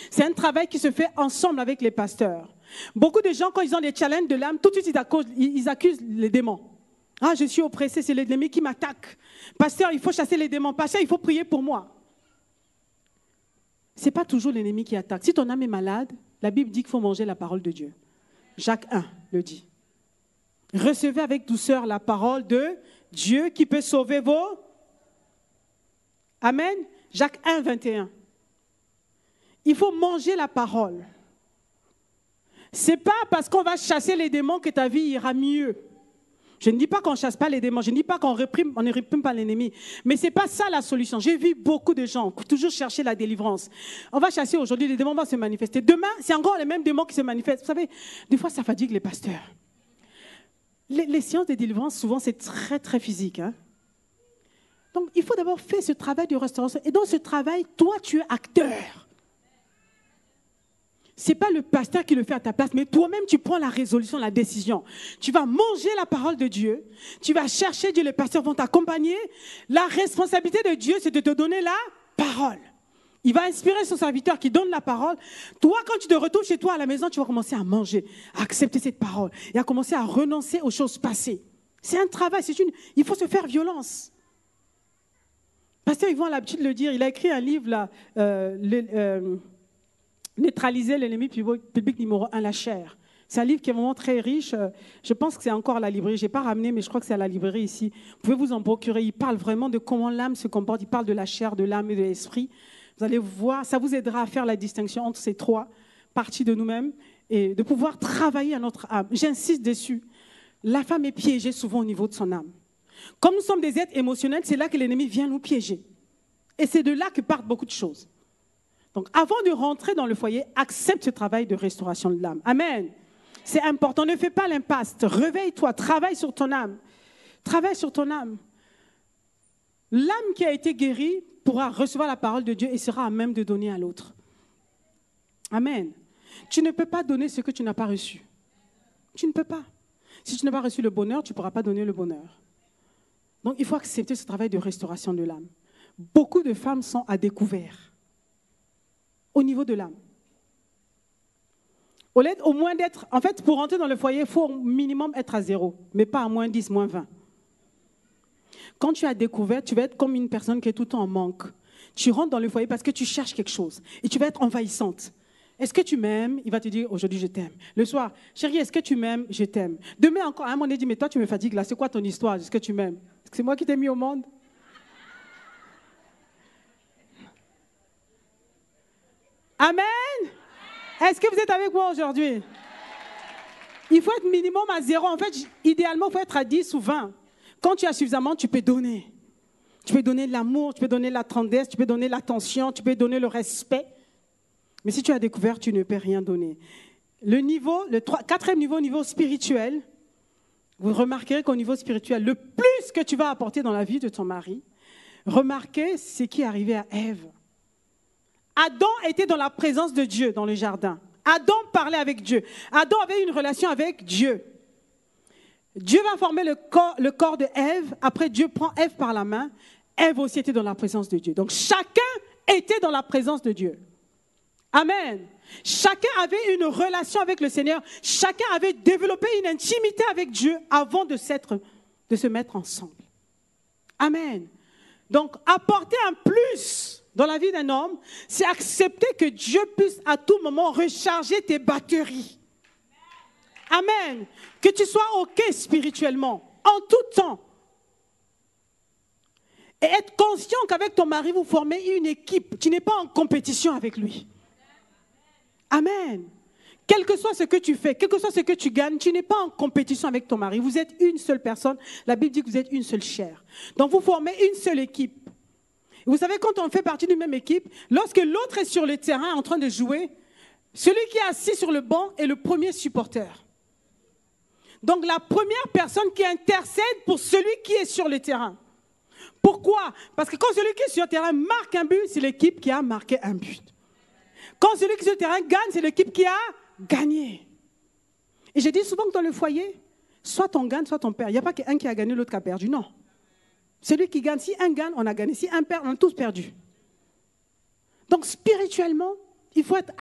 C'est un travail qui se fait ensemble avec les pasteurs. Beaucoup de gens, quand ils ont des challenges de l'âme, tout de suite, ils accusent les démons. Ah, je suis oppressé, c'est l'ennemi qui m'attaque. Pasteur, il faut chasser les démons. Pasteur, il faut prier pour moi. Ce n'est pas toujours l'ennemi qui attaque. Si ton âme est malade, la Bible dit qu'il faut manger la parole de Dieu. Jacques 1 le dit. Recevez avec douceur la parole de Dieu qui peut sauver vos... Amen. Jacques 1, 21. Il faut manger la parole. Ce n'est pas parce qu'on va chasser les démons que ta vie ira mieux. Je ne dis pas qu'on ne chasse pas les démons, je ne dis pas qu'on ne réprime pas l'ennemi. Mais ce n'est pas ça la solution. J'ai vu beaucoup de gens toujours chercher la délivrance. On va chasser aujourd'hui, les démons vont se manifester. Demain, c'est encore les mêmes démons qui se manifestent. Vous savez, des fois, ça fatigue les pasteurs. Les séances de délivrance, souvent, c'est très, très physique. Hein? Donc, il faut d'abord faire ce travail de restauration. Et dans ce travail, toi, tu es acteur. Ce n'est pas le pasteur qui le fait à ta place, mais toi-même, tu prends la résolution, la décision. Tu vas manger la parole de Dieu, tu vas chercher Dieu, les pasteurs vont t'accompagner. La responsabilité de Dieu, c'est de te donner la parole. Il va inspirer son serviteur qui donne la parole. Toi, quand tu te retrouves chez toi à la maison, tu vas commencer à manger, à accepter cette parole et à commencer à renoncer aux choses passées. C'est un travail, il faut se faire violence. Pasteur Yvon a l'habitude de le dire, il a écrit un livre là, Neutraliser l'ennemi public numéro 1, la chair. C'est un livre qui est vraiment très riche. Je pense que c'est encore à la librairie. Je n'ai pas ramené, mais je crois que c'est à la librairie ici. Vous pouvez vous en procurer. Il parle vraiment de comment l'âme se comporte. Il parle de la chair, de l'âme et de l'esprit. Vous allez voir, ça vous aidera à faire la distinction entre ces trois parties de nous-mêmes et de pouvoir travailler à notre âme. J'insiste dessus. La femme est piégée souvent au niveau de son âme. Comme nous sommes des êtres émotionnels, c'est là que l'ennemi vient nous piéger. Et c'est de là que partent beaucoup de choses. Donc, avant de rentrer dans le foyer, accepte ce travail de restauration de l'âme. Amen. C'est important. Ne fais pas l'impasse. Réveille-toi. Travaille sur ton âme. Travaille sur ton âme. L'âme qui a été guérie pourra recevoir la parole de Dieu et sera à même de donner à l'autre. Amen. Tu ne peux pas donner ce que tu n'as pas reçu. Tu ne peux pas. Si tu n'as pas reçu le bonheur, tu ne pourras pas donner le bonheur. Donc, il faut accepter ce travail de restauration de l'âme. Beaucoup de femmes sont à découvert. Au niveau de l'âme. Au moins d'être, en fait, pour rentrer dans le foyer, il faut au minimum être à 0, mais pas à moins 10, moins 20. Quand tu as découvert, tu vas être comme une personne qui est tout le temps en manque. Tu rentres dans le foyer parce que tu cherches quelque chose et tu vas être envahissante. Est-ce que tu m'aimes? Il va te dire, aujourd'hui, je t'aime. Le soir, chérie, est-ce que tu m'aimes? Je t'aime. Demain encore, un moment, il dit, mais toi, tu me fatigues là. C'est quoi ton histoire? Est-ce que tu m'aimes? Est-ce que c'est moi qui t'ai mis au monde? Amen. Est-ce que vous êtes avec moi aujourd'hui? Il faut être minimum à 0. En fait, idéalement, il faut être à 10 ou 20. Quand tu as suffisamment, tu peux donner. Tu peux donner l'amour, tu peux donner la tendresse, tu peux donner l'attention, tu peux donner le respect. Mais si tu as découvert, tu ne peux rien donner. Le quatrième niveau, niveau spirituel, vous remarquerez qu'au niveau spirituel, le plus que tu vas apporter dans la vie de ton mari, remarquez ce qui est arrivé à Ève. Adam était dans la présence de Dieu dans le jardin. Adam parlait avec Dieu. Adam avait une relation avec Dieu. Dieu va former le corps de Ève. Après, Dieu prend Ève par la main. Ève aussi était dans la présence de Dieu. Donc, chacun était dans la présence de Dieu. Amen. Chacun avait une relation avec le Seigneur. Chacun avait développé une intimité avec Dieu avant de se mettre ensemble. Amen. Donc, apporter un plus dans la vie d'un homme, c'est accepter que Dieu puisse à tout moment recharger tes batteries. Amen. Que tu sois OK spirituellement, en tout temps. Et être conscient qu'avec ton mari, vous formez une équipe. Tu n'es pas en compétition avec lui. Amen. Quel que soit ce que tu fais, quel que soit ce que tu gagnes, tu n'es pas en compétition avec ton mari. Vous êtes une seule personne. La Bible dit que vous êtes une seule chair. Donc vous formez une seule équipe. Vous savez, quand on fait partie d'une même équipe, lorsque l'autre est sur le terrain en train de jouer, celui qui est assis sur le banc est le premier supporter. Donc la première personne qui intercède pour celui qui est sur le terrain. Pourquoi? Parce que quand celui qui est sur le terrain marque un but, c'est l'équipe qui a marqué un but. Quand celui qui est sur le terrain gagne, c'est l'équipe qui a gagné. Et je dis souvent que dans le foyer, soit on gagne, soit on perd. Il n'y a pas qu'un qui a gagné, l'autre qui a perdu. Non. Celui qui gagne, si un gagne, on a gagné. Si un perd, on a tous perdu. Donc spirituellement, il faut être